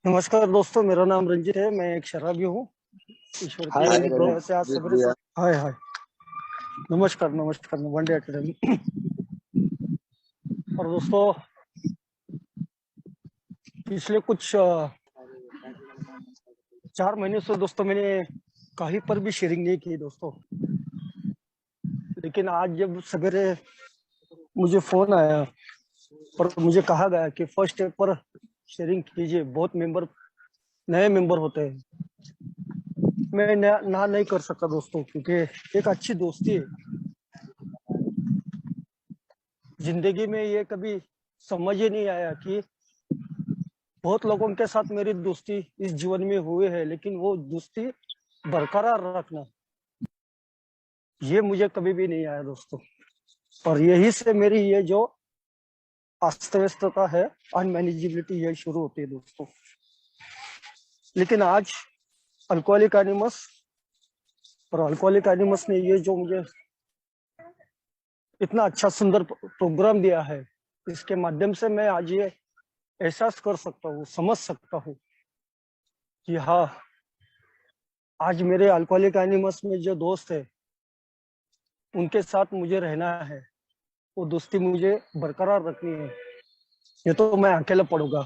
नमस्कार दोस्तों, मेरा नाम रंजित है। मैं एक शराबी हूँ। ईश्वर हाय की दया से आज रंजीत सवेरे भैया। हाय हाय। नमस्कार नमस्कार, वनडे एकेडमी। और दोस्तों, पिछले कुछ 4 महीने से दोस्तों मैंने कहीं पर भी शेयरिंग नहीं की दोस्तों। लेकिन आज जब सवेरे मुझे फोन आया और मुझे कहा गया कि फर्स्ट स्टेप पर शेयरिंग कीजिए, बहुत नए मेंबर होते हैं, मैं ना नहीं कर सकता दोस्तों, क्योंकि एक अच्छी दोस्ती है। जिंदगी में ये कभी समझ ही नहीं आया कि बहुत लोगों के साथ मेरी दोस्ती इस जीवन में हुई है, लेकिन वो दोस्ती बरकरार रखना, ये मुझे कभी भी नहीं आया दोस्तों। और यही से मेरी ये जो अस्त व्यस्तता है, अनमैनेजेबिलिटी, ये शुरू होती है दोस्तों। लेकिन आज अल्कोहलिक एनोनिमस और अल्कोहलिक एनोनिमस ने ये जो मुझे इतना अच्छा सुंदर प्रोग्राम दिया है, इसके माध्यम से मैं आज ये एहसास कर सकता हूँ, समझ सकता हूँ कि हाँ, आज मेरे अल्कोहलिक एनोनिमस में जो दोस्त है, उनके साथ मुझे रहना है, वो दोस्ती मुझे बरकरार रखनी है। ये तो मैं अकेला पढ़ूंगा,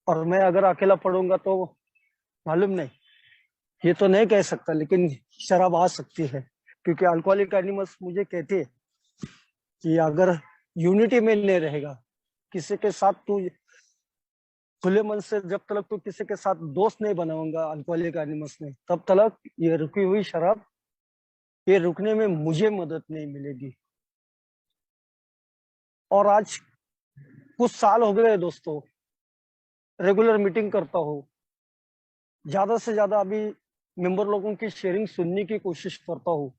और मैं अगर अकेला पढ़ूंगा तो मालूम नहीं, ये तो नहीं कह सकता, लेकिन शराब आ सकती है। क्योंकि अल्कोहलिक एनिमल्स मुझे कहते हैं कि अगर यूनिटी में नहीं रहेगा, किसी के साथ तू खुले मन से, जब तक तू किसी के साथ दोस्त नहीं बनाऊंगा अल्कोहलिक एनिमल्स में, तब तक ये रुकी हुई शराब, ये रुकने में मुझे मदद नहीं मिलेगी। और आज कुछ साल हो गए दोस्तों, रेगुलर मीटिंग करता हूँ, ज्यादा से ज्यादा अभी मेंबर लोगों की शेयरिंग सुनने की कोशिश करता हूँ,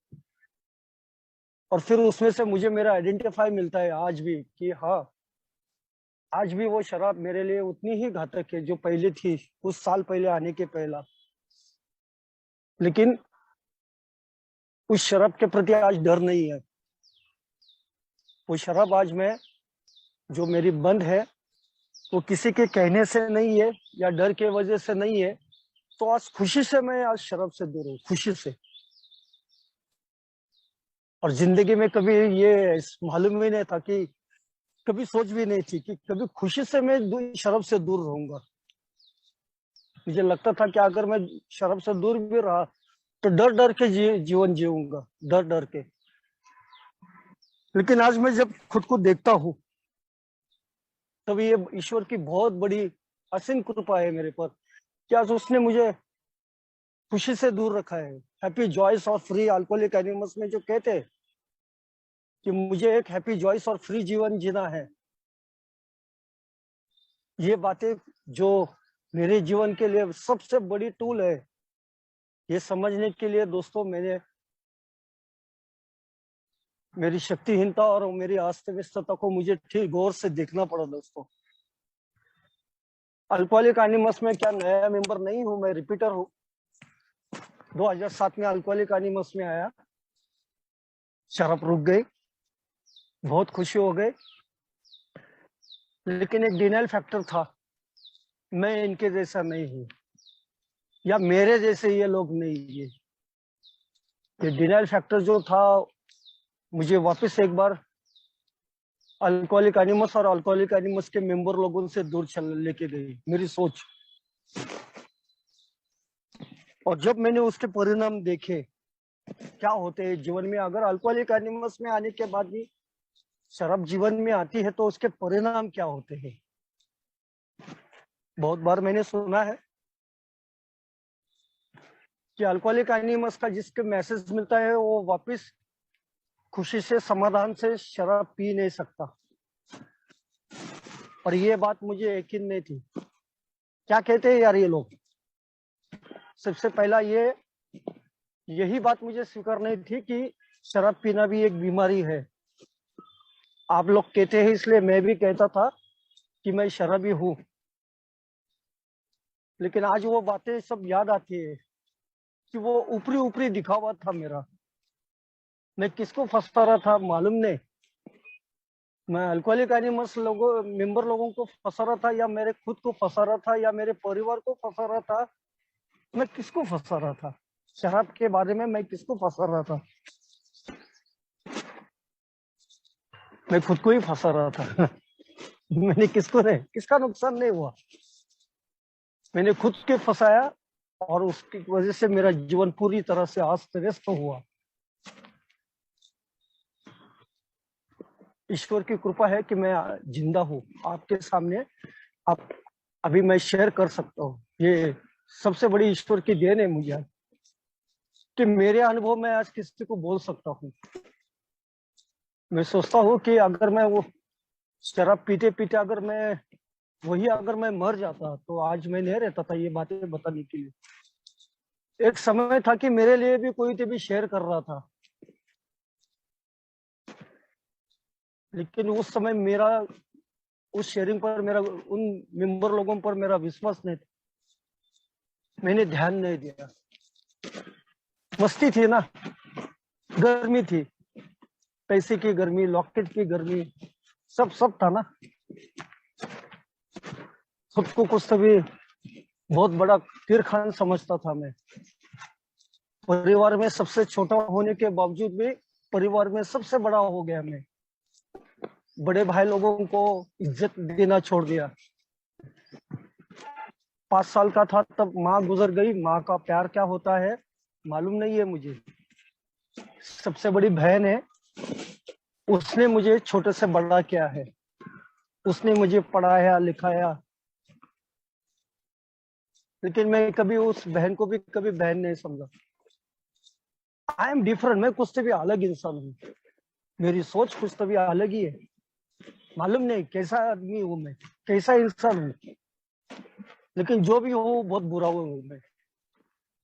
और फिर उसमें से मुझे मेरा आइडेंटिफाई मिलता है आज भी कि हाँ, आज भी वो शराब मेरे लिए उतनी ही घातक है जो पहले थी, कुछ साल पहले आने के पहला। लेकिन उस शराब के प्रति आज डर नहीं है। वो शराब आज मैं, जो मेरी बंद है, वो किसी के कहने से नहीं है या डर के वजह से नहीं है। तो आज खुशी से मैं आज शराब से दूर हूँ, खुशी से। और जिंदगी में कभी ये मालूम ही नहीं था कि, कभी सोच भी नहीं थी कि कभी खुशी से मैं शराब से दूर रहूंगा। मुझे लगता था कि अगर मैं शराब से दूर भी रहा तो डर डर के जीवन जीऊंगा, डर डर के। लेकिन आज मैं जब खुद को देखता हूँ, तब ये ईश्वर की बहुत बड़ी असीम कृपा है मेरे पर, कि आज उसने मुझे खुशी से दूर रखा है। हैप्पी जॉयस और फ्री अल्कोहलिक एनिमल्स में जो कहते हैं कि मुझे एक हैप्पी जॉयस और फ्री जीवन जीना है, ये बातें जो मेरे जीवन के लिए सबसे बड़ी टूल है, ये समझने के लिए दोस्तों मैंने मेरी शक्तिहीनता और मेरी अस्त व्यस्तता को मुझे ठीक गौर से देखना पड़ा दोस्तों। अल्कोहलिक एनिमल्स में क्या नया मेंबर नहीं हूं, मैं रिपीटर हूं। 2007 में अल्कोहलिक एनिमल्स में आया, शराब रुक गई, बहुत खुशी हो गई। लेकिन एक डिनाइल फैक्टर था, मैं इनके जैसा नहीं हूँ, या मेरे जैसे ये लोग नहीं। ये डिनाइल फैक्टर जो था, मुझे वापस एक बार अल्कोहलिक एनिमल्स और अल्कोहलिक एनिमल्स के मेंबर लोगों से दूर चल लेके गई मेरी सोच। और जब मैंने उसके परिणाम देखे, क्या होते हैं जीवन में, अगर अल्कोहलिक एनिमल्स में आने के बाद भी शराब जीवन में आती है तो उसके परिणाम क्या होते हैं। बहुत बार मैंने सुना है कि अल्कोहलिक एनिमल्स का जिसके मैसेज मिलता है, वो वापस खुशी से, समाधान से शराब पी नहीं सकता। और ये बात मुझे यकीन नहीं थी। क्या कहते हैं यार ये लोग। सबसे पहला यही बात मुझे स्वीकार नहीं थी कि शराब पीना भी एक बीमारी है। आप लोग कहते हैं इसलिए मैं भी कहता था कि मैं शराबी हूँ। लेकिन आज वो बातें सब याद आती है कि वो ऊपरी ऊपरी दिखावा था मेरा। मैं किसको फंसता रहा था मालूम नहीं। मैं अल्कोहलिक एनोनिमस मेंबर लोगों को फंसा रहा था, या मेरे खुद को फंसा रहा था, या मेरे परिवार को फंसा रहा था? मैं किसको फंसा रहा था? शराब के बारे में मैं किसको फंसा रहा था? मैं खुद को ही फंसा रहा था। मैंने किसका नुकसान नहीं हुआ, मैंने खुद के फंसाया, और उसकी वजह से मेरा जीवन पूरी तरह से अस्त व्यस्त हुआ। ईश्वर की कृपा है कि मैं जिंदा हूँ आपके सामने। आप अभी मैं शेयर कर सकता हूँ। ये सबसे बड़ी ईश्वर की देन है मुझे कि मेरे अनुभव में आज किसी को बोल सकता हूँ। मैं सोचता हूँ कि अगर मैं वो शराब पीते पीते अगर मैं मर जाता तो आज मैं नहीं रहता था ये बातें बताने के लिए। एक समय था कि मेरे लिए भी कोई तो भी शेयर कर रहा था, लेकिन उस समय मेरा उस शेयरिंग पर मेरा उन मेंबर लोगों पर मेरा विश्वास नहीं था, मैंने ध्यान नहीं दिया। मस्ती थी ना, गर्मी थी, पैसे की गर्मी, लॉकेट की गर्मी, सब था ना। खुद को कुछ तभी बहुत बड़ा तीर खान समझता था मैं। परिवार में सबसे छोटा होने के बावजूद भी परिवार में सबसे बड़ा हो गया मैं। बड़े भाई लोगों को इज्जत देना छोड़ दिया। 5 साल का था तब माँ गुजर गई। माँ का प्यार क्या होता है मालूम नहीं है मुझे। सबसे बड़ी बहन है, उसने मुझे छोटे से बड़ा किया है, उसने मुझे पढ़ाया लिखाया, लेकिन मैं कभी उस बहन को भी कभी बहन नहीं समझा। आई एम डिफरेंट, मैं कुछ से भी अलग इंसान हूँ, मेरी सोच कुछ तो भी अलग ही है। मालूम नहीं कैसा आदमी हूँ मैं, कैसा इंसान हूँ, लेकिन जो भी हूँ बहुत बुरा हूँ मैं,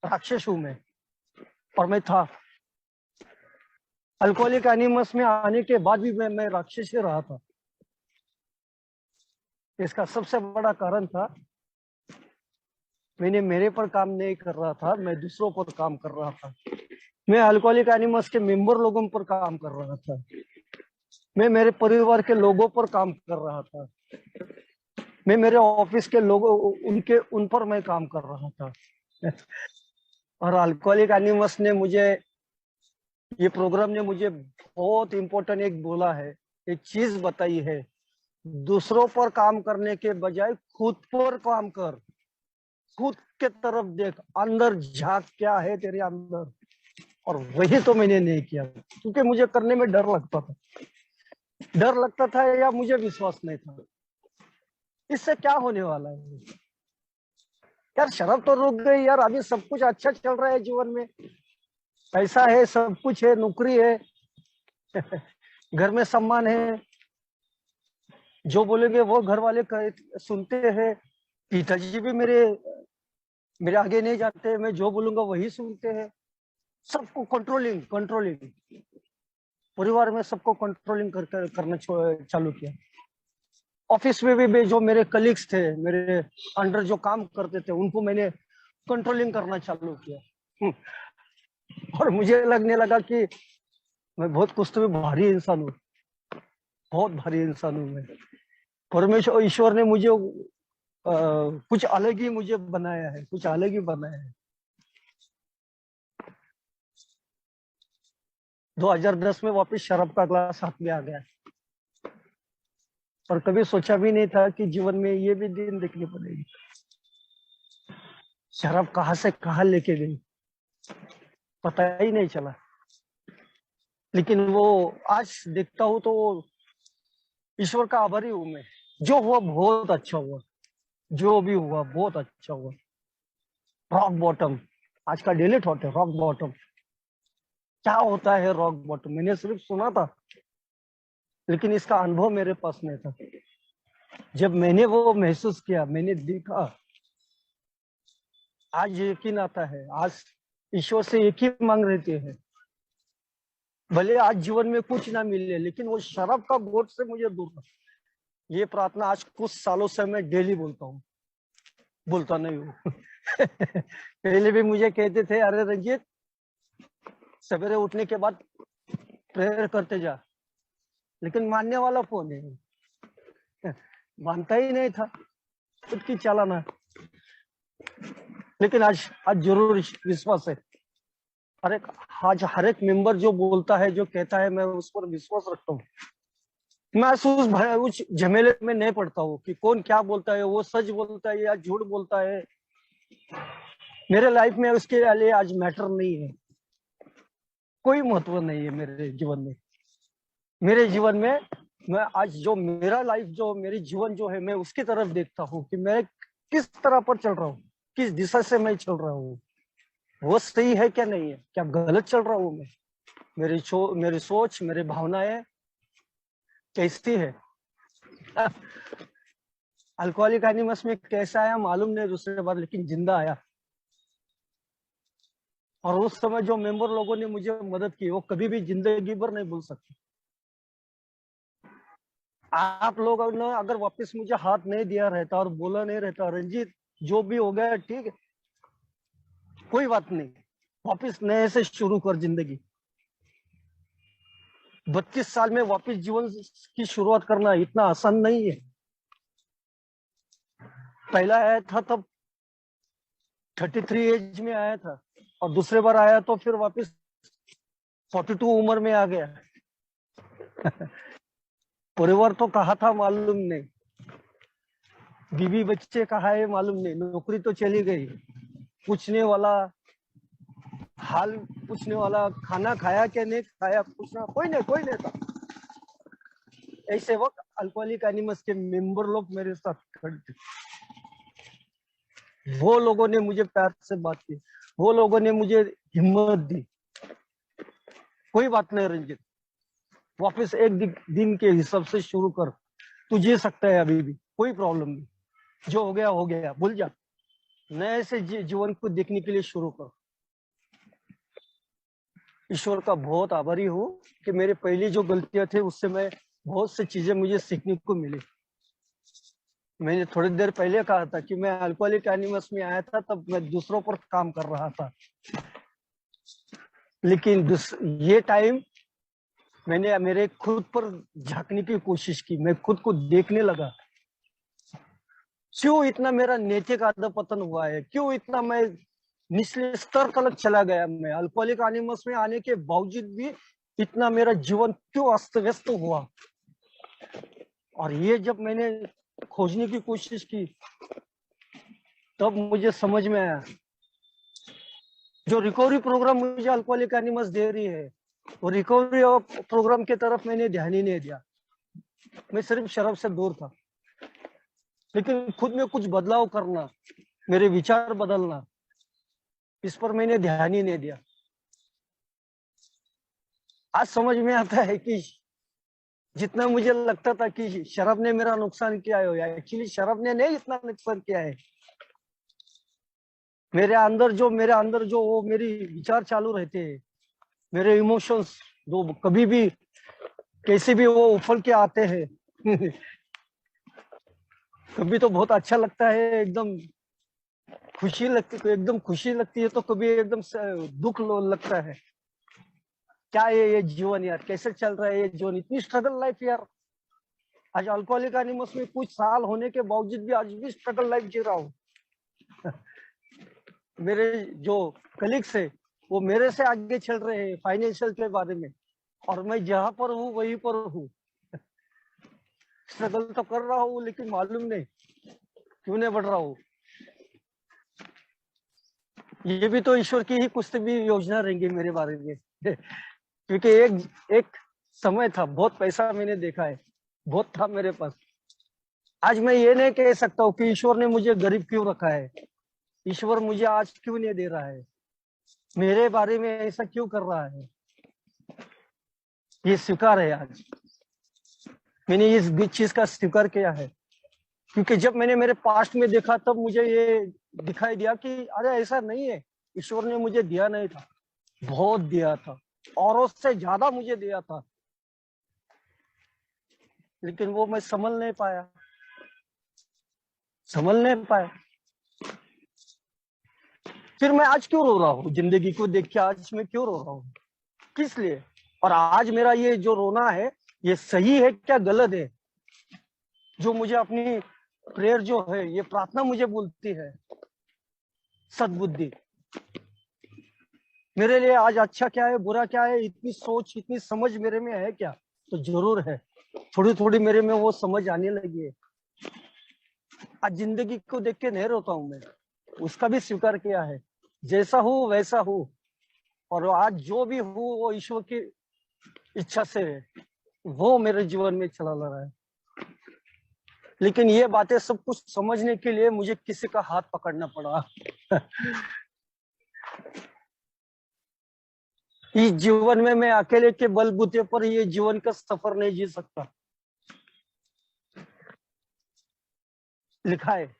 राक्षस हूँ मैं। और मैं था अल्कोहलिक एनिमस में आने के बाद भी मैं राक्षस ही रहा था। इसका सबसे बड़ा कारण था मैंने मेरे पर काम नहीं कर रहा था, मैं दूसरों पर काम कर रहा था। मैं अल्कोहलिक एनिमस के मेंबर लोगों पर काम कर रहा था, मैं मेरे परिवार के लोगों पर काम कर रहा था, मैं मेरे ऑफिस के लोगों उन पर मैं काम कर रहा था। और अल्कोहलिक एनिमस ने मुझे, ये प्रोग्राम ने मुझे बहुत इंपॉर्टेंट एक बोला है, एक चीज बताई है, दूसरों पर काम करने के बजाय खुद पर काम कर, खुद के तरफ देख, अंदर झांक क्या है तेरे अंदर। और वही तो मैंने नहीं किया, क्योंकि मुझे करने में डर लगता था या मुझे विश्वास नहीं था इससे क्या होने वाला है। यार शराब तो रुक गई यार, अभी सब कुछ अच्छा चल रहा है जीवन में, पैसा है, सब कुछ है, नौकरी है, घर में सम्मान है, जो बोलेंगे वो घर वाले सुनते हैं। पिताजी भी मेरे मेरे आगे नहीं जाते, मैं जो बोलूंगा वही सुनते हैं। सबको कंट्रोलिंग कंट्रोलिंग, परिवार में सबको कंट्रोलिंग करना चालू किया। ऑफिस में भी जो मेरे कलीग्स थे, मेरे अंडर जो काम करते थे, उनको मैंने कंट्रोलिंग करना चालू किया। और मुझे लगने लगा कि मैं बहुत कुछ तो भारी इंसान हूँ, बहुत भारी इंसान हूँ मैं। परमेश्वर ईश्वर ने मुझे कुछ अलग ही मुझे बनाया है, कुछ अलग ही बनाया है। 2010 में वापस शराब का ग्लास हाथ में आ गया, और कभी सोचा भी नहीं था कि जीवन में ये भी दिन देखनी पड़ेगी। शराब कहाँ से कहाँ लेके गई पता ही नहीं चला, लेकिन वो आज देखता हूँ तो ईश्वर का आभारी हूँ मैं। जो हुआ बहुत अच्छा हुआ, जो भी हुआ बहुत अच्छा हुआ। रॉक बॉटम, आज का डेली थॉट है रॉक बॉटम। क्या होता है रॉक बॉटम, मैंने सिर्फ सुना था, लेकिन इसका अनुभव मेरे पास नहीं था। जब मैंने वो महसूस किया, मैंने देखा, आज यकीन आता है। आज ईश्वर से एक ही मांग रहती है, भले आज जीवन में कुछ ना मिले, लेकिन वो शराब का घोट से मुझे दूर रख। ये प्रार्थना आज कुछ सालों से मैं डेली बोलता हूँ, बोलता नहीं हूँ। पहले भी मुझे कहते थे, अरे रंजीत सवेरे उठने के बाद प्रेयर करते जा, लेकिन मानने वाला कौन है? मानता ही नहीं था, खुद की चालाना। लेकिन आज आज जरूर विश्वास है। हर एक आज हर एक मेंबर जो बोलता है, जो कहता है, मैं उस पर विश्वास रखता हूँ। मैं उस झमेले में नहीं पड़ता हूँ कि कौन क्या बोलता है, वो सच बोलता है या झूठ बोलता है। मेरे लाइफ में उसके लिए आज मैटर नहीं है, कोई महत्व नहीं है मेरे जीवन में। मेरे जीवन में मैं आज जो मेरा लाइफ, जो मेरी जीवन जो है, मैं उसकी तरफ देखता हूँ कि मैं किस तरह पर चल रहा हूँ, किस दिशा से मैं चल रहा हूँ, वो सही है क्या नहीं है, क्या गलत चल रहा हूँ मैं, मेरी सोच, मेरी भावनाएं कैसी है। अल्कोहलिक एनोनिमस में कैसा आया मालूम नहीं दूसरे बार, लेकिन जिंदा आया। और उस समय जो मेंबर लोगों ने मुझे मदद की, वो कभी भी जिंदगी भर नहीं भूल सकते। आप लोगों ने अगर वापस मुझे हाथ नहीं दिया रहता और बोला नहीं रहता, रंजीत जो भी हो गया ठीक है, कोई बात नहीं, वापस नए से शुरू कर जिंदगी। 32 साल में वापस जीवन की शुरुआत करना इतना आसान नहीं है। पहला आया था तब 33 एज में आया था, और दूसरे बार आया तो फिर वापस 42 उम्र में आ गया। परिवार तो कहा था मालूम नहीं, बीवी बच्चे कहा है मालूम नहीं, नौकरी तो चली गई, पूछने वाला, हाल पूछने वाला, खाना खाया क्या नहीं खाया पूछना कोई नहीं था। ऐसे वक्त अल्कोहलिक एनोनिमस के मेंबर लोग मेरे साथ खड़े थे। वो लोगों ने मुझे प्यार से बात की, वो लोगों ने मुझे हिम्मत दी। कोई बात नहीं रंजित, वापस एक दिन के हिसाब से शुरू कर, तू जी सकता है अभी भी, कोई प्रॉब्लम नहीं, जो हो गया भूल जा, नए से जीवन को देखने के लिए शुरू कर। ईश्वर का बहुत आभारी हूँ कि मेरे पहली जो गलतियां थे उससे मैं बहुत सी चीजें मुझे सीखने को मिली। मैंने थोड़ी देर पहले कहा था कि मैं अल्कोहलिक एनोनिमस में आया था तब मैं दूसरों पर काम कर रहा था, लेकिन ये टाइम मैंने मेरे खुद पर झांकने की कोशिश की, मैं खुद को देखने लगा। क्यों इतना मेरा नैतिक अधपतन हुआ है, क्यों इतना मैं निचले स्तर तक चला गया, मैं अल्कोहलिक एनोनिमस में आने के बावजूद भी इतना मेरा जीवन क्यों अस्त व्यस्त हुआ। और ये जब मैंने खोजने की कोशिश की तब मुझे समझ में आया, जो रिकवरी प्रोग्राम मुझे अल्कोहलिक एनोनिमस दे रही है, वो रिकवरी प्रोग्राम की तरफ मैंने ध्यान ही नहीं दिया। मैं सिर्फ शराब से दूर था, लेकिन खुद में कुछ बदलाव करना, मेरे विचार बदलना, इस पर मैंने ध्यान ही नहीं दिया। आज समझ में आता है कि जितना मुझे लगता था कि शराब ने मेरा नुकसान किया है, एक्चुअली शराब ने नहीं इतना नुकसान किया है। मेरे अंदर जो वो मेरी विचार चालू रहते हैं, मेरे इमोशंस जो कभी भी कैसे भी वो उफल के आते हैं। कभी तो बहुत अच्छा लगता है, एकदम खुशी लगती है, तो कभी एकदम दुख लगता है। क्या है ये जीवन यार, कैसे चल रहा है ये जीवन, इतनी स्ट्रगल लाइफ यार। आज अल्कोहलिक एनोनिमस में कुछ साल होने के बावजूद भी आज भी स्ट्रगल लाइफ जी रहा हूँ। मेरे जो कलीग्स है वो मेरे से आगे चल रहे हैं फाइनेंशियल के बारे में, और मैं जहां पर हूँ वहीं पर हूँ। स्ट्रगल तो कर रहा हूँ, लेकिन मालूम नहीं क्यों नहीं बढ़ रहा हूँ। ये भी तो ईश्वर की ही कुछ भी योजना रहेंगी मेरे बारे में। क्योंकि एक समय था, बहुत पैसा मैंने देखा है, बहुत था मेरे पास। आज मैं ये नहीं कह सकता हूँ कि ईश्वर ने मुझे गरीब क्यों रखा है, ईश्वर मुझे आज क्यों नहीं दे रहा है, मेरे बारे में ऐसा क्यों कर रहा है। ये स्वीकार है, आज मैंने इस चीज का स्वीकार किया है। क्योंकि जब मैंने मेरे पास्ट में देखा तब मुझे ये दिखाई दिया कि अरे ऐसा नहीं है, ईश्वर ने मुझे दिया नहीं था, बहुत दिया था, औरों से ज्यादा मुझे दिया था, लेकिन वो मैं संभल नहीं पाया। फिर मैं आज क्यों रो रहा हूँ, जिंदगी को देख के आज मैं क्यों रो रहा हूँ, किस लिए। और आज मेरा ये जो रोना है, ये सही है क्या गलत है, जो मुझे अपनी प्रेयर जो है, ये प्रार्थना मुझे बोलती है, सद्बुद्धि मेरे लिए आज अच्छा क्या है बुरा क्या है, इतनी सोच इतनी समझ मेरे में है क्या, तो जरूर है। थोड़ी थोड़ी मेरे में वो समझ आने लगी है। आज जिंदगी को देख के नहीं रोता हूं मैं, उसका भी स्वीकार किया है, जैसा हूँ वैसा हूँ, और आज जो भी हूँ वो ईश्वर की इच्छा से है, वो मेरे जीवन में चला ला रहा है। लेकिन ये बातें सब कुछ समझने के लिए मुझे किसी का हाथ पकड़ना पड़ा। इस जीवन में मैं अकेले के बलबूते पर ये जीवन का सफर नहीं जी सकता, लिखा है।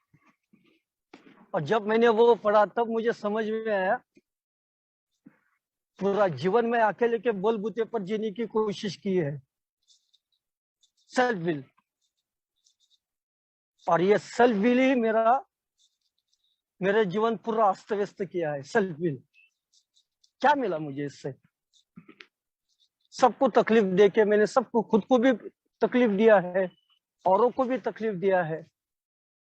और जब मैंने वो पढ़ा तब मुझे समझ में आया, पूरा जीवन में अकेले के बलबूते पर जीने की कोशिश की है, सेल्फ विल, और ये सेल्फ विल ही मेरे जीवन पूरा अस्त व्यस्त किया है। सेल्फ विल क्या मिला मुझे इससे, सबको तकलीफ देके मैंने सबको, खुद को भी तकलीफ दिया है, औरों को भी तकलीफ दिया है,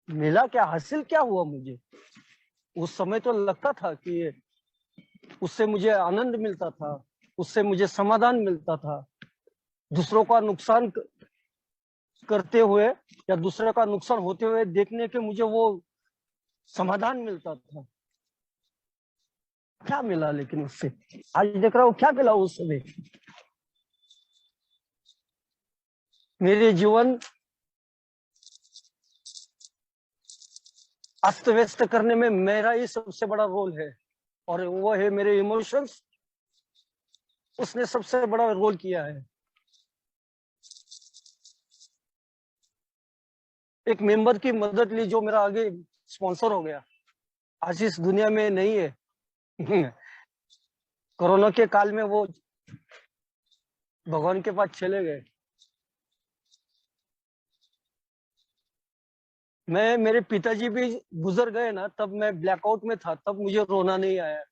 मिला क्या, हासिल क्या हुआ मुझे। उस समय तो लगता था कि उससे मुझे आनंद मिलता था, उससे मुझे समाधान मिलता था, दूसरों का नुकसान करते हुए या दूसरे का नुकसान होते हुए देखने के मुझे वो समाधान मिलता था। क्या मिला लेकिन उससे, आज देख रहा हूँ क्या मिला उस समय। मेरे जीवन अस्त व्यस्त करने में मेरा ही सबसे बड़ा रोल है, और वो है मेरे इमोशंस, उसने सबसे बड़ा रोल किया है। एक मेंबर की मदद ली जो मेरा आगे स्पॉन्सर हो गया, आज इस दुनिया में नहीं है। कोरोना के काल में वो भगवान के पास चले गए। मेरे पिताजी भी गुजर गए ना, तब मैं ब्लैकआउट में था, तब मुझे रोना नहीं आया।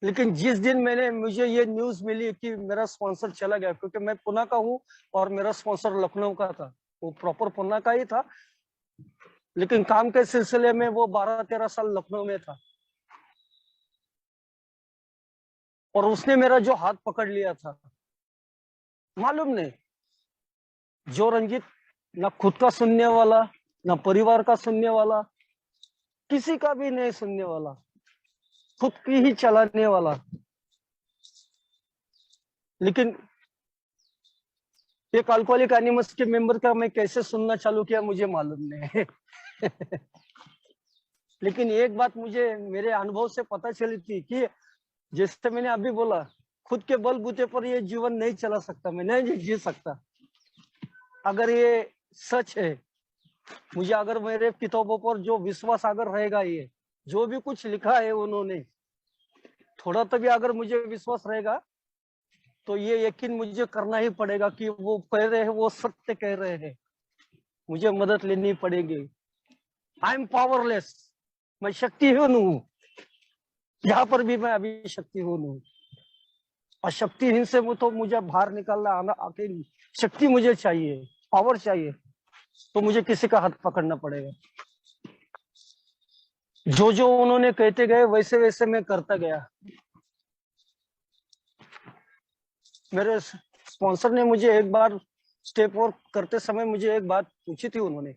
लेकिन जिस दिन मुझे ये न्यूज मिली कि मेरा स्पॉन्सर चला गया, क्योंकि मैं पुणे का हूँ और मेरा स्पॉन्सर लखनऊ का था, वो प्रॉपर पुणे का ही था, लेकिन काम के सिलसिले में वो 12-13 साल लखनऊ में था। और उसने मेरा जो हाथ पकड़ लिया था, मालूम नहीं, जो रंजीत ना खुद का सुनने वाला, ना परिवार का सुनने वाला, किसी का भी नहीं सुनने वाला, खुद की ही चलाने वाला, लेकिन एक अल्कोहलिक एनिमल्स के मेंबर का मैं कैसे सुनना चालू किया मुझे मालूम नहीं। लेकिन एक बात मुझे मेरे अनुभव से पता चली थी कि जैसे मैंने अभी बोला, खुद के बलबूते पर ये जीवन नहीं चला सकता, मैं नहीं जी सकता। अगर ये सच है, मुझे अगर मेरे किताबों पर जो विश्वास अगर रहेगा, ये जो भी कुछ लिखा है उन्होंने, थोड़ा तो भी अगर मुझे विश्वास रहेगा, तो ये यकीन मुझे करना ही पड़ेगा कि वो कह रहे हैं वो सत्य कह रहे हैं, मुझे मदद लेनी पड़ेगी। आई एम पावरलेस, मैं शक्तिहीन हूँ, यहाँ पर भी मैं अभी शक्तिहीन हूँ, और शक्तिहीन से वो तो मुझे बाहर निकालना आना अकेली शक्ति मुझे चाहिए, पावर चाहिए, तो मुझे किसी का हाथ पकड़ना पड़ेगा। जो जो उन्होंने कहते गए वैसे वैसे मैं करता गया। मेरे स्पॉन्सर ने मुझे एक बार स्टेप और करते समय मुझे एक बात पूछी थी उन्होंने,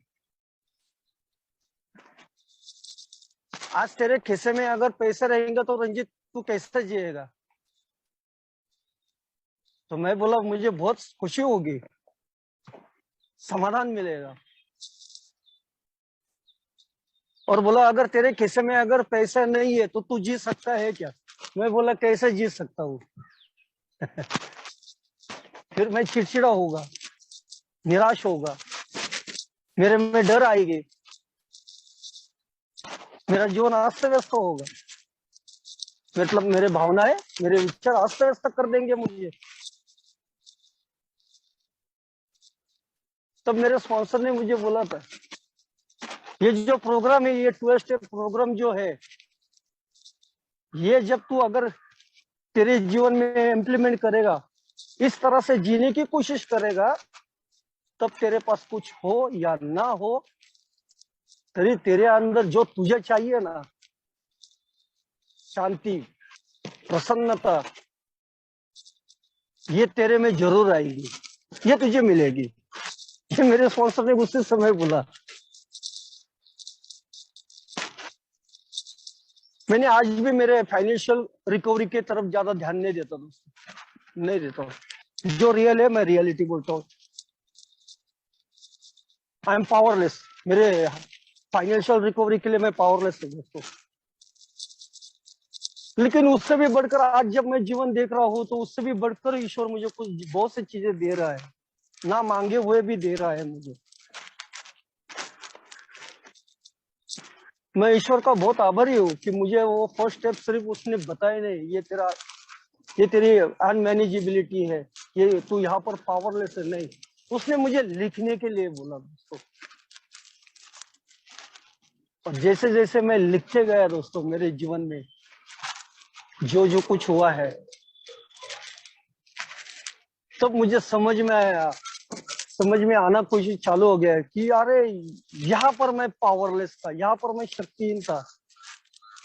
आज तेरे खिस्से में अगर पैसे रहेंगे तो रंजीत तू कैसे जिएगा। तो मैं बोला मुझे बहुत खुशी होगी, समाधान मिलेगा। और बोला अगर तेरे खिस्से में अगर पैसा नहीं है तो तू जी सकता है क्या। मैं बोला कैसे जी सकता हूँ। फिर मैं चिड़चिड़ा होगा, निराश होगा, मेरे में डर आएगी, मेरा जीवन अस्त व्यस्त होगा, मतलब मेरे भावनाएं मेरे विचार अस्त व्यस्त कर देंगे मुझे। तब मेरे स्पॉन्सर ने मुझे बोला था, ये जो प्रोग्राम है, ये 12 स्टेप प्रोग्राम जो है, ये जब तू अगर तेरे जीवन में इम्प्लीमेंट करेगा इस तरह से जीने की कोशिश करेगा, तब तेरे पास कुछ हो या ना हो, तेरे अंदर जो तुझे चाहिए ना, शांति, प्रसन्नता, ये तेरे में जरूर आएगी, ये तुझे मिलेगी। ये मेरे स्पॉन्सर ने उसी समय बोला। मैंने आज भी मेरे फाइनेंशियल रिकवरी के तरफ ज्यादा ध्यान नहीं देता दोस्तों, नहीं देता हूँ। जो रियल है मैं रियलिटी बोलता हूँ। I am powerless. मेरे फाइनेंशियल रिकवरी के लिए मैं पावरलेस हूँ दोस्तों। लेकिन उससे भी बढ़कर आज जब मैं जीवन देख रहा हूँ, तो उससे भी बढ़कर ईश्वर मुझे कुछ बहुत सी चीजें दे रहा है, ना मांगे हुए भी दे रहा है मुझे। मैं ईश्वर का बहुत आभारी हूँ कि मुझे वो फर्स्ट स्टेप सिर्फ उसने बताया नहीं, ये तेरी अनमैनेजेबिलिटी है, ये तू यहाँ पर पावरलेस है, नहीं, उसने मुझे लिखने के लिए बोला दोस्तों। और जैसे जैसे मैं लिखते गया दोस्तों, मेरे जीवन में जो जो कुछ हुआ है, तब मुझे समझ में आया, समझ में आना कोशिश चालू हो गया कि अरे यहाँ पर मैं पावरलेस था, यहाँ पर मैं शक्तिहीन था,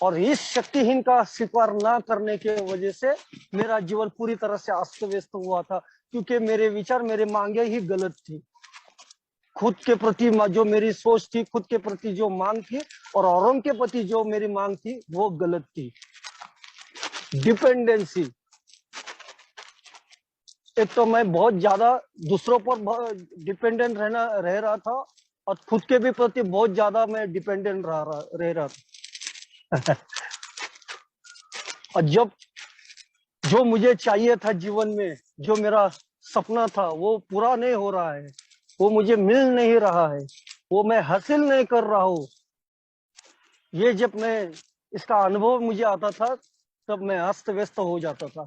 और इस शक्तिहीन का स्वीकार ना करने के वजह से मेरा जीवन पूरी तरह से अस्त व्यस्त हुआ था, क्योंकि मेरे विचार, मेरे मांगे ही गलत थी। खुद के प्रति जो मेरी सोच थी, खुद के प्रति जो मांग थी, और औरों के प्रति जो मेरी मांग थी, वो गलत थी। डिपेंडेंसी, एक तो मैं बहुत ज्यादा दूसरों पर डिपेंडेंट रह रहा था, और खुद के भी प्रति बहुत ज्यादा मैं डिपेंडेंट रह रहा था। और जब जो मुझे चाहिए था जीवन में, जो मेरा सपना था, वो पूरा नहीं हो रहा है, वो मुझे मिल नहीं रहा है, वो मैं हासिल नहीं कर रहा हूँ, ये जब मैं इसका अनुभव मुझे आता था, तब मैं अस्त व्यस्त हो जाता था।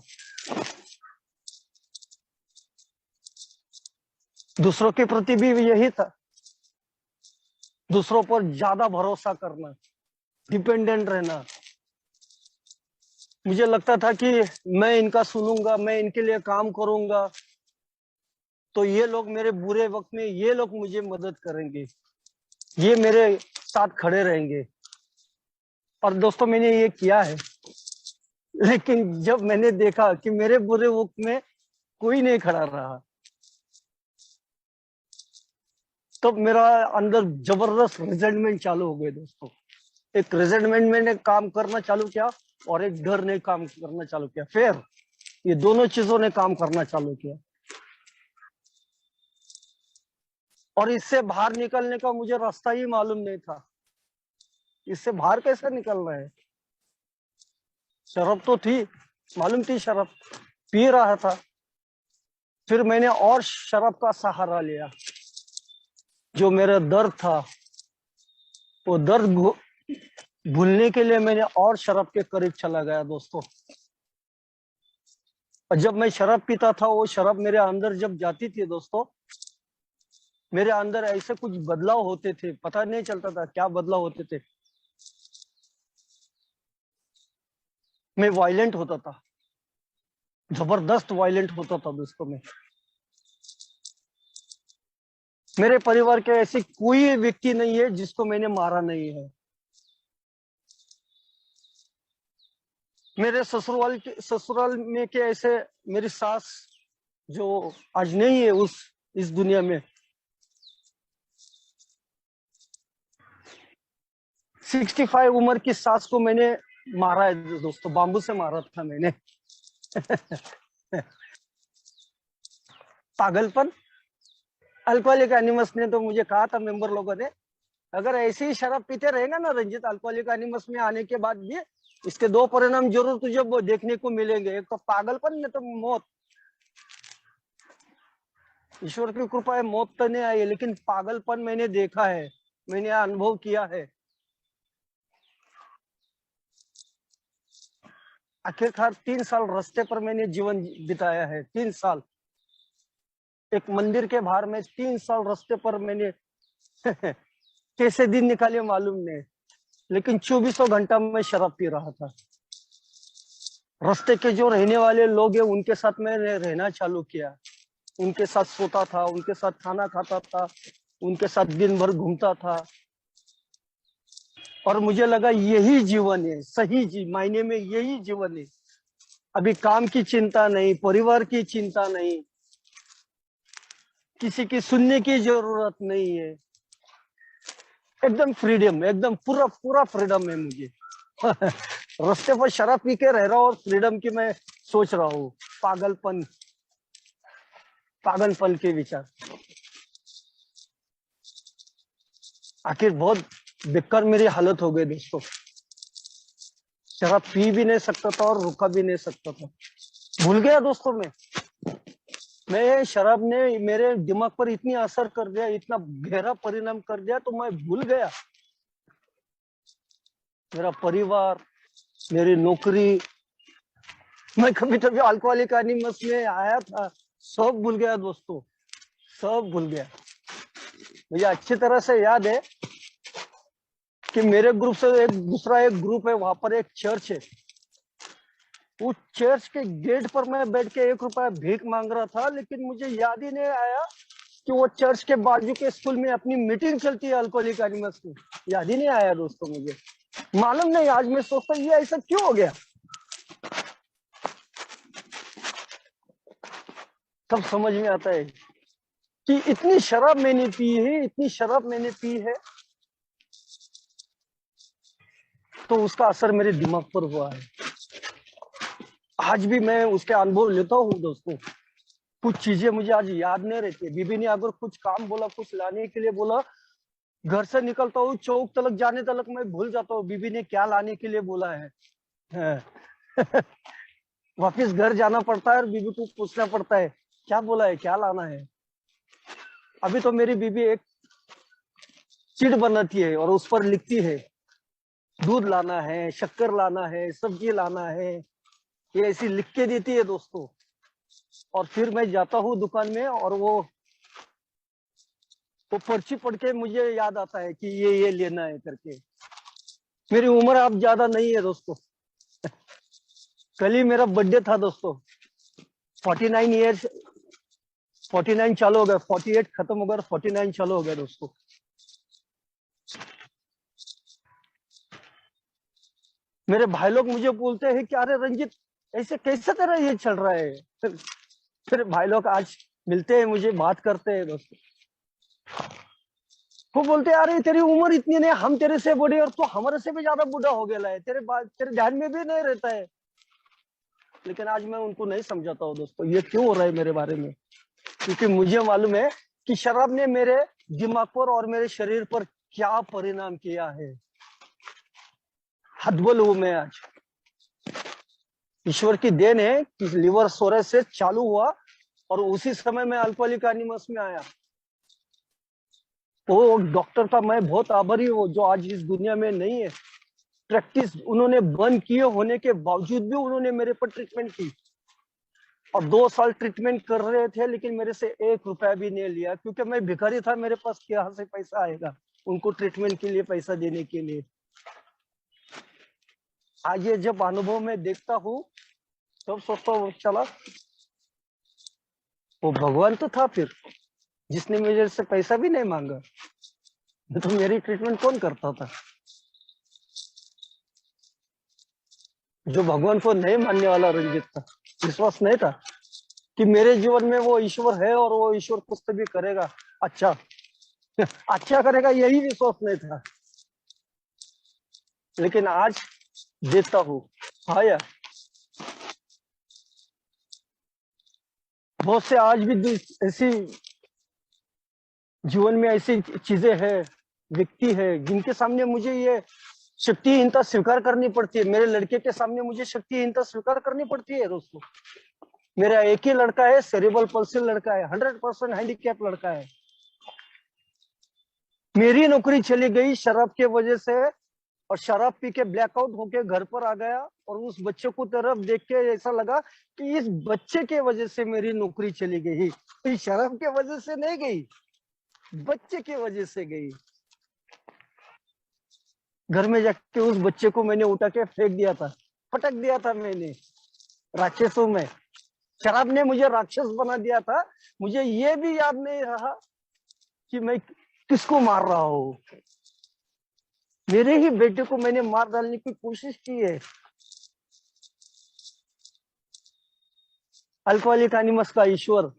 दूसरों के प्रति भी यही था, दूसरों पर ज्यादा भरोसा करना, डिपेंडेंट रहना। मुझे लगता था कि मैं इनका सुनूंगा, मैं इनके लिए काम करूंगा, तो ये लोग मेरे बुरे वक्त में, ये लोग मुझे मदद करेंगे, ये मेरे साथ खड़े रहेंगे। और दोस्तों मैंने ये किया है, लेकिन जब मैंने देखा कि मेरे बुरे वक्त में कोई नहीं खड़ा रहा, तो मेरा अंदर जबरदस्त रिजेंटमेंट चालू हो गए दोस्तों। एक रिजेंटमेंट मैंने काम करना चालू किया, और एक डर ने काम करना चालू किया। फिर ये दोनों चीजों ने काम करना चालू किया, और इससे बाहर निकलने का मुझे रास्ता ही मालूम नहीं था। इससे बाहर कैसे निकलना है? शराब तो थी, मालूम थी शराब, पी रहा था। फिर मैंने और शराब का सहारा लिया। जो मेरा दर्द था, वो दर्द भूलने के लिए मैंने और शराब के करीब चला गया दोस्तों। और जब मैं शराब पीता था, वो शराब मेरे अंदर जब जाती थी दोस्तों, मेरे अंदर ऐसे कुछ बदलाव होते थे, पता नहीं चलता था क्या बदलाव होते थे। मैं वायलेंट होता था, जबरदस्त वायलेंट होता था दोस्तों। मैं, मेरे परिवार के ऐसी कोई व्यक्ति नहीं है जिसको मैंने मारा नहीं है। मेरे ससुराल में के ऐसे, मेरी सास जो आज नहीं है इस दुनिया में, 65 उम्र की सास को मैंने मारा है दोस्तों, बाम्बू से मारा था मैंने। पागलपन। अल्कोहलिक एनिमस ने तो मुझे कहा था, मेंबर लोगों ने, अगर ऐसे ही शराब पीते रहेगा ना रंजित, अल्कोहलिक एनिमस में आने के बाद भी इसके दो परिणाम जरूर तुझे वो देखने को मिलेंगे। एक तो पागलपन में तो मौत। ईश्वर की कृपा है, मौत तो नहीं आई, लेकिन पागलपन मैंने देखा है, मैंने अनुभव किया है। आखिरकार 3 साल रास्ते पर मैंने जीवन बिताया है। 3 साल एक मंदिर के बाहर में, 3 साल रास्ते पर मैंने कैसे दिन निकाले मालूम नहीं, लेकिन 24 घंटा मैं शराब पी रहा था। रास्ते के जो रहने वाले लोग हैं उनके साथ मैंने रहना चालू किया। उनके साथ सोता था, उनके साथ खाना खाता था, उनके साथ दिन भर घूमता था। और मुझे लगा यही जीवन है, सही मायने में यही जीवन है। अभी काम की चिंता नहीं, परिवार की चिंता नहीं, किसी की सुनने की जरूरत नहीं है। एकदम फ्रीडम, एकदम पूरा पूरा फ्रीडम है मुझे। रास्ते पर शराब पी के रह रहा हूँ और फ्रीडम की मैं सोच रहा हूँ। पागलपन, पागलपन के विचार। आखिर बहुत बेकार मेरी हालत हो गई दोस्तों। शराब पी भी नहीं सकता था और रुका भी नहीं सकता था। भूल गया दोस्तों मैं शराब ने मेरे दिमाग पर इतनी असर कर दिया, इतना गहरा परिणाम कर दिया, तो मैं भूल गया मेरा परिवार, मेरी नौकरी। मैं कभी कभी अल्कोहलिक एनोनिमस में आया था, सब भूल गया दोस्तों, सब भूल गया। मुझे अच्छी तरह से याद है कि मेरे ग्रुप से एक दूसरा एक ग्रुप है, वहां पर एक चर्च है। उस चर्च के गेट पर मैं बैठ के 1 रुपया भीख मांग रहा था, लेकिन मुझे याद ही नहीं आया कि वो चर्च के बाजू के स्कूल में अपनी मीटिंग चलती है अल्कोहलिक एनोनिमस की। याद ही नहीं आया दोस्तों मुझे, मालूम नहीं। आज मैं सोचता हूँ ये ऐसा क्यों हो गया। तब समझ में आता है कि इतनी शराब मैंने पी है, इतनी शराब मैंने पी है, तो उसका असर मेरे दिमाग पर हुआ है। आज भी मैं उसके अनुभव लेता हूँ दोस्तों। कुछ चीजें मुझे आज याद नहीं रहती। बीबी ने अगर कुछ काम बोला, कुछ लाने के लिए बोला, घर से निकलता हूँ, चौक तक जाने तक मैं भूल जाता हूँ बीबी ने क्या लाने के लिए बोला है। वापिस घर जाना पड़ता है और बीबी को पूछना पड़ता है क्या बोला है, क्या लाना है। अभी तो मेरी बीबी एक चिट बनाती है और उस पर लिखती है दूध लाना है, शक्कर लाना है, सब्जी लाना है, ये ऐसी लिख के देती है दोस्तों। और फिर मैं जाता हूँ दुकान में और वो पर्ची पढ़ के मुझे याद आता है कि ये लेना है करके। मेरी उम्र अब ज्यादा नहीं है दोस्तों। कल ही मेरा बर्थडे था दोस्तों। 49 ईयर्स, 49 चालू हो गया, 48 खत्म हो गया, 49 चालू हो गया दोस्तों। मेरे भाई लोग मुझे बोलते हैं कि अरे रंजित ऐसे कैसे तेरा ये चल रहा है। फिर भाई लोग आज मिलते हैं, मुझे बात करते हैं दोस्तों। वो बोलते हैं अरे तेरी उम्र इतनी नहीं, हम तेरे से बड़े और तू हमारे से भी ज्यादा बूढ़ा हो गया है, तेरे बात तेरे ध्यान में भी नहीं रहता है। लेकिन आज मैं उनको नहीं समझाता हूँ दोस्तों ये क्यों हो रहा है मेरे बारे में। क्योंकि मुझे मालूम है कि शराब ने मेरे दिमाग पर और मेरे शरीर पर क्या परिणाम किया है। हदबल हूं मैं आज। ईश्वर की देन है कि लिवर सोरेस से चालू हुआ और उसी समय मैं अल्कोहलिक एनोनिमस में आया। वो डॉक्टर का मैं बहुत आभारी हूँ जो आज इस दुनिया में नहीं है। प्रैक्टिस उन्होंने बंद किए होने के बावजूद भी उन्होंने मेरे पर ट्रीटमेंट की और 2 साल ट्रीटमेंट कर रहे थे, लेकिन मेरे से 1 रुपया भी नहीं लिया, क्योंकि मैं भिखारी था, मेरे पास कहाँ से पैसा आएगा उनको ट्रीटमेंट के लिए पैसा देने के लिए। आज ये जब अनुभव में देखता हूँ तब सोचता हूँ चला वो भगवान तो था फिर, जिसने मेरे से पैसा भी नहीं मांगा, तो मेरी ट्रीटमेंट कौन करता था। जो भगवान को नहीं मानने वाला रंजित था, विश्वास नहीं था कि मेरे जीवन में वो ईश्वर है और वो ईश्वर कुछ तो भी करेगा अच्छा। अच्छा करेगा यही विश्वास नहीं था। लेकिन आज देखता हूँ हाँ यार, बहुत से आज भी ऐसी जीवन में ऐसी चीजें हैं, व्यक्ति है जिनके सामने मुझे ये शक्तिहीनता स्वीकार करनी पड़ती है। मेरे लड़के के सामने मुझे शक्तिहीनता स्वीकार करनी पड़ती है दोस्तों। मेरा एक ही लड़का है, सेरेब्रल पल्सी लड़का है, 100% हैंडीकैप लड़का है। मेरी नौकरी चली गई शराब के वजह से, और शराब पी के ब्लैकआउट होके घर पर आ गया और उस बच्चे को तरफ देख के ऐसा लगा कि इस बच्चे के वजह से मेरी नौकरी चली गई। इस शराब के वजह से नहीं गई, बच्चे के वजह से गई। घर में जाके उस बच्चे को मैंने उठा के फेंक दिया था, पटक दिया था मैंने। राक्षसों में शराब ने मुझे राक्षस बना दिया था। मुझे ये भी याद नहीं रहा कि मैं किसको मार रहा हूँ। मेरे ही बेटे को मैंने मार डालने की कोशिश की है। अल्कोहलिक एनिमस का ईश्वर,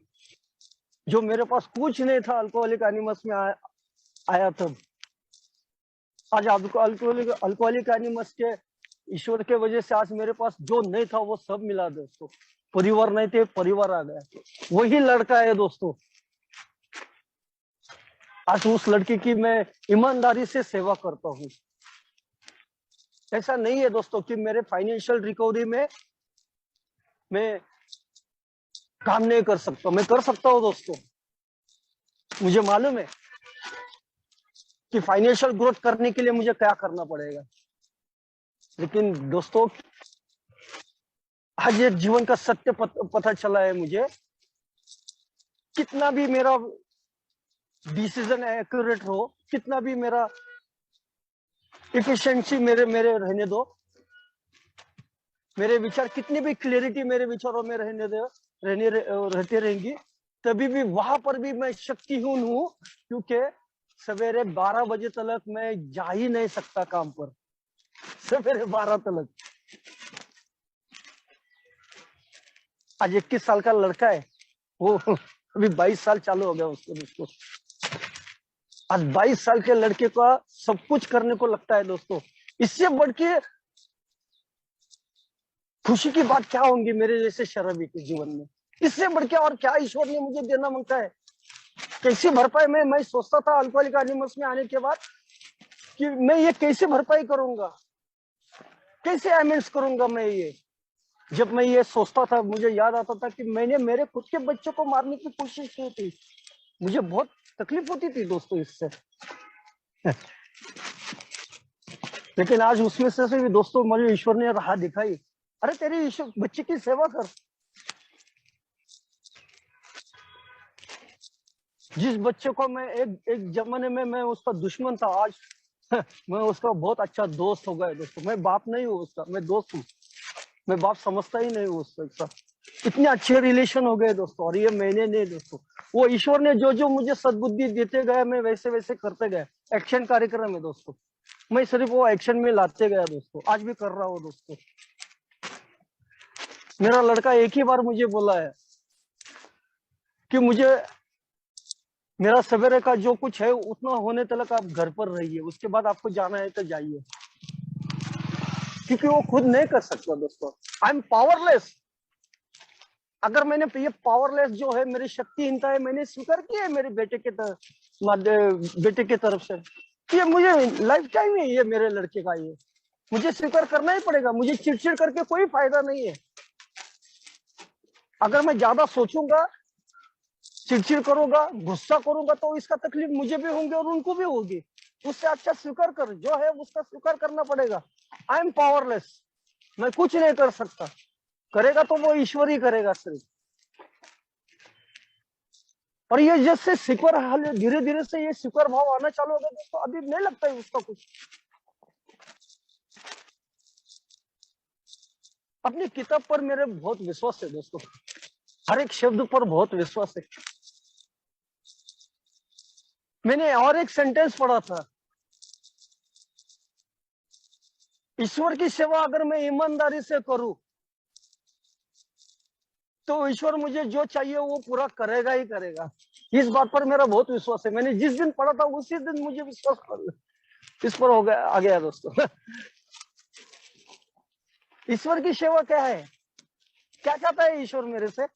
जो मेरे पास कुछ नहीं था, अल्कोहलिक एनिमस में आया तब। आज आपको अल्कोहलिक एनिमस के ईश्वर के वजह से आज मेरे पास जो नहीं था वो सब मिला दोस्तों। परिवार नहीं थे, परिवार आ गया। वही लड़का है दोस्तों। आज उस लड़की की मैं ईमानदारी से सेवा करता हूँ। ऐसा नहीं है दोस्तों कि मेरे फाइनेंशियल रिकवरी में मैं काम नहीं कर सकता। मैं कर सकता हूँ दोस्तों। मुझे मालूम है कि फाइनेंशियल ग्रोथ करने के लिए मुझे क्या करना पड़ेगा। लेकिन दोस्तों, आज ये जीवन का सत्य पता चला है मुझे। कितना भी मेरा डिसीजन एक्यूरेट हो, कितना भी मेरा इफिशिएंसी मेरे रहने दो, मेरे विचार कितनी भी क्लियरिटी मेरे विचारों में रहती रहेंगी, तभी भी वहां पर भी मैं शक्तिहीन हूँ। क्योंकि सवेरे 12 बजे तक मैं जा ही नहीं सकता काम पर। सवेरे 12 तक। आज 21 साल का लड़का है, वो अभी 22 साल चालू हो गया उसको। आज 22 साल के लड़के का सब कुछ करने को लगता है दोस्तों। इससे बढ़ के खुशी की बात क्या होंगी मेरे जैसे शराबी के जीवन में। इससे बढ़ के और क्या ईश्वर ने मुझे देना मांगता है। कैसी भरपाई मैं सोचता था अल्कोहलिक एनिमस में आने के बाद कि मैं ये कैसे भरपाई करूंगा, कैसे अमेंड्स करूंगा मैं ये। जब मैं ये सोचता था, मुझे याद आता था कि मैंने मेरे खुद के बच्चों को मारने की कोशिश की थी। मुझे बहुत तकलीफ होती थी दोस्तों इससे। लेकिन आज उसमें से भी दोस्तों मुझे ईश्वर ने राह दिखाई। अरे तेरी ईश्वर बच्चे की सेवा कर। जिस बच्चे को मैं एक जमाने में मैं उसका दुश्मन था, आज मैं उसका बहुत अच्छा दोस्त हो गया दोस्तों। मैं बाप नहीं हूँ उसका, मैं दोस्त हूँ। मैं बाप समझता ही नहीं हूँ उसका। इतने अच्छे रिलेशन हो गए दोस्तों। और ये मैंने नहीं दोस्तों, वो ईश्वर ने जो जो मुझे सद्बुद्धि देते गए, मैं वैसे वैसे करते गए। एक्शन कार्यक्रम है दोस्तों, मैं सिर्फ वो एक्शन में लाते गया दोस्तों। आज भी कर रहा हूँ दोस्तों। मेरा लड़का एक ही बार मुझे बोला है कि मुझे मेरा सवेरे का जो कुछ है उतना होने तक आप घर पर रहिए, उसके बाद आपको जाना है तो जाइए। क्योंकि वो खुद नहीं कर सकता दोस्तों। I am powerless. अगर मैंने ये पावरलेस जो है, मेरी शक्तिहीनता है, मैंने स्वीकार किया है मेरे बेटे के तरफ से। ये मुझे लाइफ टाइम है, ये मेरे लड़के का ये मुझे स्वीकार करना ही पड़ेगा। मुझे चिड़चिड़ करके कोई फायदा नहीं है। अगर मैं ज्यादा सोचूंगा, चिड़चिड़ करूंगा, गुस्सा करूंगा, तो इसका तकलीफ मुझे भी होंगे और उनको भी होगी। उससे अच्छा स्वीकार कर, जो है उसका स्वीकार करना पड़ेगा। I am powerless. मैं कुछ नहीं कर सकता। करेगा तो वो ईश्वर ही करेगा सिर्फ। और ये जैसे स्वीकार धीरे धीरे से ये स्वीकार भाव आना चालू होगा दोस्तों। अभी नहीं लगता है उसका कुछ। अपनी किताब पर मेरे बहुत विश्वास है दोस्तों। हर एक शब्द पर बहुत विश्वास है। मैंने और एक सेंटेंस पढ़ा था, ईश्वर की सेवा अगर मैं ईमानदारी से करूं तो ईश्वर मुझे जो चाहिए वो पूरा करेगा ही करेगा। इस बात पर मेरा बहुत विश्वास है। मैंने जिस दिन पढ़ा था उसी दिन मुझे विश्वास इस पर हो गया, आ गया दोस्तों। ईश्वर की सेवा क्या है? क्या चाहता है ईश्वर मेरे से?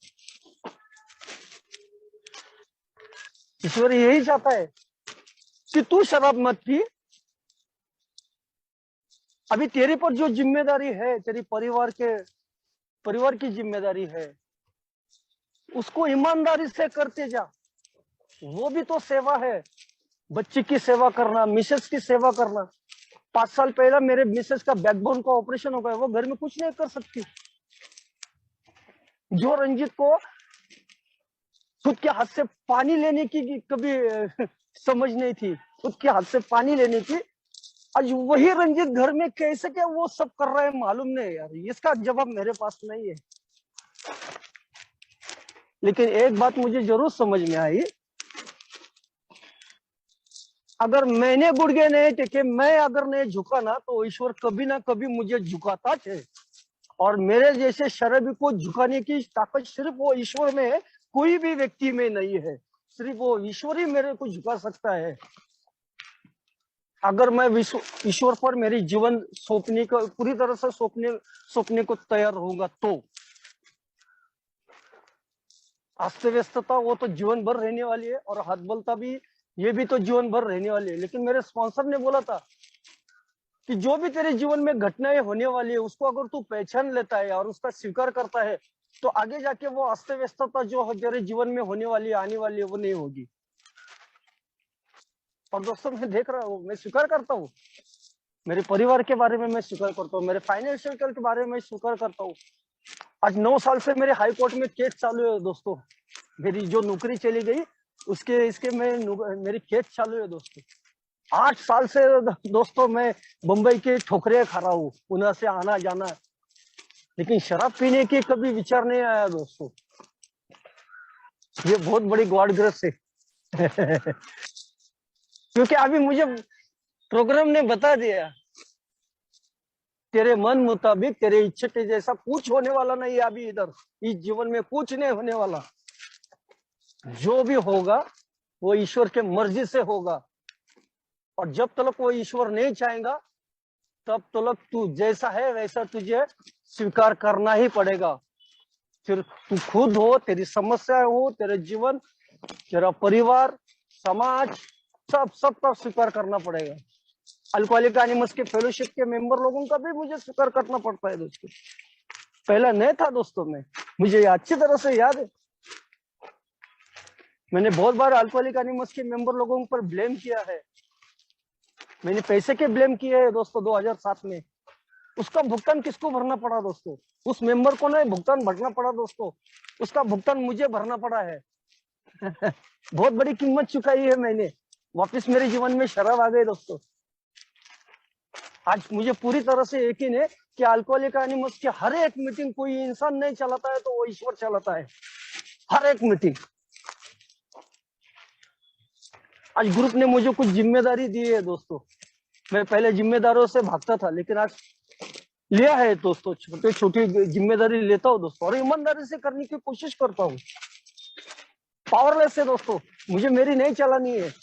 ईश्वर यही चाहता है कि तू शराब मत पी। अभी तेरे पर जो जिम्मेदारी है, तेरी परिवार की जिम्मेदारी है, उसको ईमानदारी से करते जा। वो भी तो सेवा है। बच्चे की सेवा करना, मिसेस की सेवा करना। 5 साल पहले मेरे मिसेस का बैकबोन का ऑपरेशन हो गया, वो घर में कुछ नहीं कर सकती। जो रंजीत को खुद के हाथ से पानी लेने की कभी समझ नहीं थी, खुद के हाथ से पानी लेने की, आज वही रंजीत घर में कैसे क्या वो सब कर रहा है मालूम नहीं यार। इसका जवाब मेरे पास नहीं है। लेकिन एक बात मुझे जरूर समझ में आई, अगर मैंने गुड़गे नहीं टेके, मैं अगर नहीं झुका ना, तो ईश्वर कभी ना कभी मुझे झुकाता है। और मेरे जैसे शरीर को झुकाने की ताकत सिर्फ वो ईश्वर में है, कोई भी व्यक्ति में नहीं है। सिर्फ वो ईश्वर ही मेरे को झुका सकता है। अगर मैं ईश्वर पर मेरी जीवन सौंपने को पूरी तरह से सौंपने को तैयार होऊंगा, तो अस्त व्यस्तता वो तो जीवन भर रहने वाली है, और हतबलता भी, ये भी तो जीवन भर रहने वाली है। लेकिन मेरे स्पॉन्सर ने बोला था कि जो भी तेरे जीवन में घटनाएं होने वाली है, उसको अगर तू पहचान लेता है और उसका स्वीकार करता है, तो आगे जाके वो अस्त व्यस्तता जो तेरे जीवन में होने वाली है, आने वाली है, वो नहीं होगी। और दोस्तों, मैं देख रहा हूँ, मैं स्वीकार करता हूँ, मेरे परिवार के बारे में मैं स्वीकार करता हूँ, मेरे फाइनेंशियल के बारे में स्वीकार करता हूँ। आज 9 साल से मेरे हाई कोर्ट में केस चालू है दोस्तों। मेरी जो नौकरी चली गई, उसके इसके मेरी केस चालू है दोस्तों। 8 साल से दोस्तों मैं बंबई के ठोकरे खा रहा हूँ, पुणे से आना जाना, लेकिन शराब पीने की कभी विचार नहीं आया दोस्तों। ये बहुत बड़ी गॉड ग्रेस है। क्योंकि अभी मुझे प्रोग्राम ने बता दिया, तेरे मन मुताबिक, तेरे इच्छा के जैसा कुछ होने वाला नहीं है अभी इधर, इस जीवन में कुछ नहीं होने वाला। जो भी होगा वो ईश्वर के मर्जी से होगा, और जब तक वो ईश्वर नहीं चाहेगा, तब तक तू जैसा है वैसा तुझे स्वीकार करना ही पड़ेगा। फिर तू खुद हो, तेरी समस्याएं हो, तेरे जीवन, तेरा परिवार, समाज, सब सबका स्वीकार करना पड़ेगा। अल्कोहलिक एनोनिमस के फेलोशिप के मेंबर लोगों का भी मुझे स्वीकार करना पड़ता है दोस्तों। पहला नहीं था दोस्तों, मैं, मुझे अच्छी तरह से याद है, मैंने बहुत बार अल्कोहलिक एनोनिमस के मेंबर लोगों पर ब्लेम किया है। मैंने पैसे के ब्लेम किए हैं दोस्तों 2007 में। उसका भुगतान किसको भरना पड़ा दोस्तों? उस मेंबर को नहीं भुगतान भरना पड़ा दोस्तों, उसका भुगतान मुझे भरना पड़ा है। बहुत बड़ी कीमत चुकाई है मैंने। वापस मेरे जीवन में शराब आ गई दोस्तों। आज मुझे पूरी तरह से यकीन है कि अल्कोहलिक एनोनिमस की हर एक मीटिंग कोई इंसान नहीं चलाता है, तो वो ईश्वर चलाता है, हर एक मीटिंग। आज ग्रुप ने मुझे कुछ जिम्मेदारी दी है दोस्तों। मैं पहले जिम्मेदारों से भागता था, लेकिन आज लिया है दोस्तों, छोटे छोटी जिम्मेदारी लेता हूँ दोस्तों, और ईमानदारी से करने की कोशिश करता हूँ। पावरलेस है दोस्तों, मुझे मेरी नहीं चलानी है,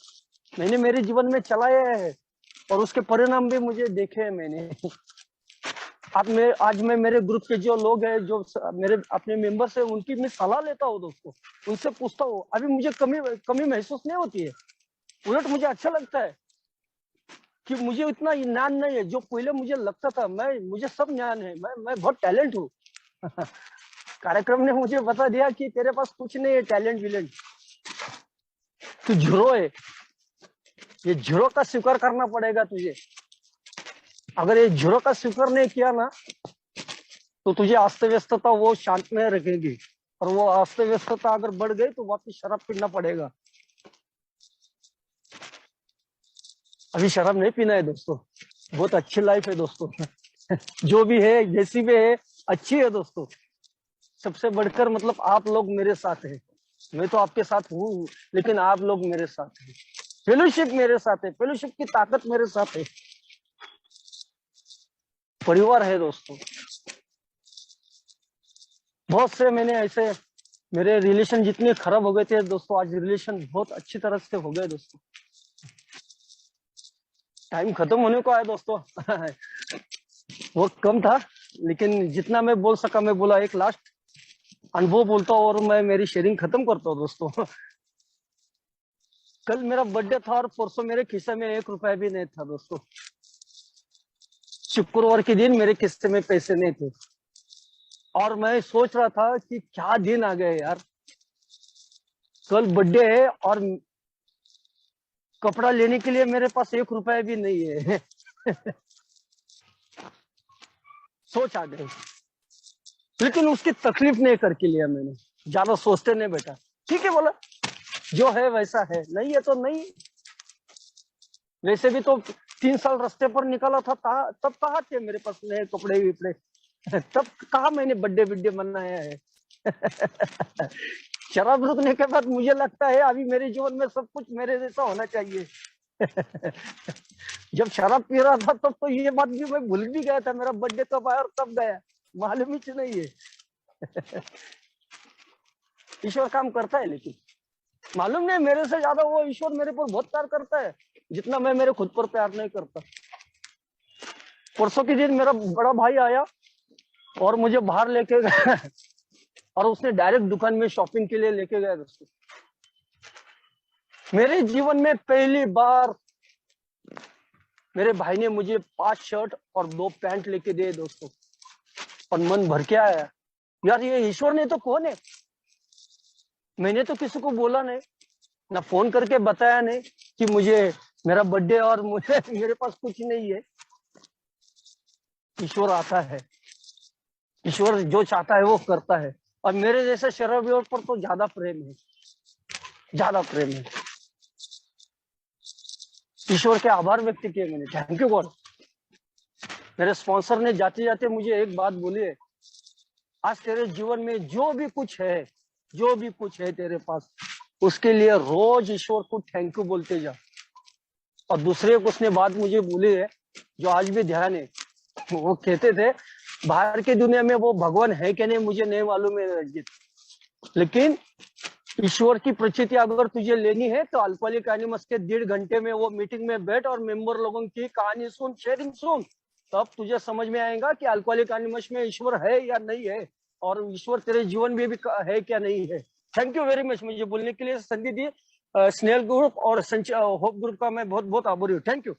मैंने मेरे जीवन में चलाया है, और उसके परिणाम भी मुझे देखे हैं मैंने। आज मैं मेरे ग्रुप के जो लोग हैं, जो मेरे अपने मेंबर्स हैं, उनकी मैं सलाह लेता हूँ दोस्तों, उनसे पूछता हूँ। अभी मुझे कमी महसूस नहीं होती है, उलट मुझे अच्छा लगता है कि मुझे इतना ज्ञान नहीं है जो पहले मुझे लगता था। मुझे सब ज्ञान है, मैं बहुत टैलेंट हूँ। कार्यक्रम ने मुझे बता दिया कि तेरे पास कुछ नहीं है, टैलेंट विलेंट, तू झूरो है। ये झूरो का स्वीकार करना पड़ेगा तुझे। अगर ये झूरो का स्वीकार नहीं किया ना, तो तुझे अस्त व्यस्तता वो शांत में रखेगी, और वो अस्त व्यस्तता अगर बढ़ गई तो वापिस शराब पीना पड़ेगा। अभी शराब नहीं पीना है दोस्तों, बहुत अच्छी लाइफ है दोस्तों। जो भी है, जैसी भी है, अच्छी है दोस्तों। सबसे बढ़कर मतलब आप लोग मेरे साथ हैं। मैं तो आपके साथ हूँ, लेकिन आप लोग मेरे साथ हैं। फेलोशिप मेरे साथ है, फेलोशिप की ताकत मेरे साथ है, परिवार है दोस्तों। बहुत से मैंने ऐसे, मेरे रिलेशन जितने खराब हो गए थे दोस्तों, आज रिलेशन बहुत अच्छी तरह से हो गए दोस्तों। टाइम खत्म होने को आया दोस्तों। वो कम था, लेकिन जितना मैं बोल सका मैं बोला। एक लास्ट अनुभव बोलता हूँ और मैं मेरी शेयरिंग खत्म करता हूँ दोस्तों। कल मेरा बर्थडे था, और परसों मेरे खिस्से में 1 रुपया भी नहीं था दोस्तों। शुक्रवार के दिन मेरे खिस्से में पैसे नहीं थे, और मैं सोच रहा था कि क्या दिन आ गए यार, कल बर्थडे है और कपड़ा लेने के लिए मेरे पास 1 रुपया भी नहीं है। सोच आ गई, लेकिन उसकी तकलीफ नहीं करके लिया मैंने, ज्यादा सोचते नहीं बेटा। ठीक है बोला, जो है वैसा है, नहीं है तो नहीं। वैसे भी तो 3 साल रास्ते पर निकाला था, तब कहाँ थे मेरे पास नए कपड़े विपड़े। तब कहाँ मैंने बर्थडे मनाया है। शराब रुकने के बाद मुझे लगता है अभी मेरे जीवन में सब कुछ मेरे जैसा होना चाहिए। जब शराब पी रहा था तब तो ये बात भी मैं भूल भी गया था, मेरा बर्थडे कब आया और कब गया मालूम ही नहीं है। ईश्वर काम करता है, लेकिन मालूम नहीं मेरे से ज्यादा वो ईश्वर मेरे पर बहुत प्यार करता है, जितना मैं मेरे खुद पर प्यार नहीं करता। परसों के दिन मेरा बड़ा भाई आया और मुझे बाहर लेके गया और उसने डायरेक्ट दुकान में शॉपिंग के लिए लेके गया दोस्तों। मेरे जीवन में पहली बार मेरे भाई ने मुझे 5 शर्ट और 2 पैंट लेके दिए दोस्तों, और मन भर के आया यार, ये ईश्वर ने तो कौन है। मैंने तो किसी को बोला नहीं, ना फोन करके बताया नहीं कि मुझे मेरा बर्थडे और मुझे मेरे पास कुछ नहीं है। ईश्वर आता है, ईश्वर जो चाहता है वो करता है, और मेरे जैसे शराबियों पर तो ज्यादा प्रेम है, ज्यादा प्रेम है। ईश्वर के आभार व्यक्त किए मैंने, थैंक यू गॉड। मेरे स्पॉन्सर ने जाते जाते मुझे एक बात बोली है, आज तेरे जीवन में जो भी कुछ है, जो भी कुछ है तेरे पास, उसके लिए रोज ईश्वर को थैंक यू बोलते जा। और दूसरे को उसने बात मुझे बोली है जो आज भी ध्यान है, वो कहते थे बाहर की दुनिया में वो भगवान है कि नहीं मुझे नहीं मालूम है रंजीत, लेकिन ईश्वर की प्रचिति अगर तुझे लेनी है तो अल्कोहलिक एनोनिमस के 1.5 घंटे में वो मीटिंग में बैठ और मेंबर लोगों की कहानी सुन, शेयरिंग सुन, तब तुझे समझ में आएगा कि अल्कोहलिक एनोनिमस में ईश्वर है या नहीं है, और ईश्वर तेरे जीवन में भी है क्या नहीं है। थैंक यू वेरी मच मुझे बोलने के लिए संधि दी। स्नेहल ग्रुप और होप ग्रुप का मैं बहुत बहुत आभारी हूँ। Thank you.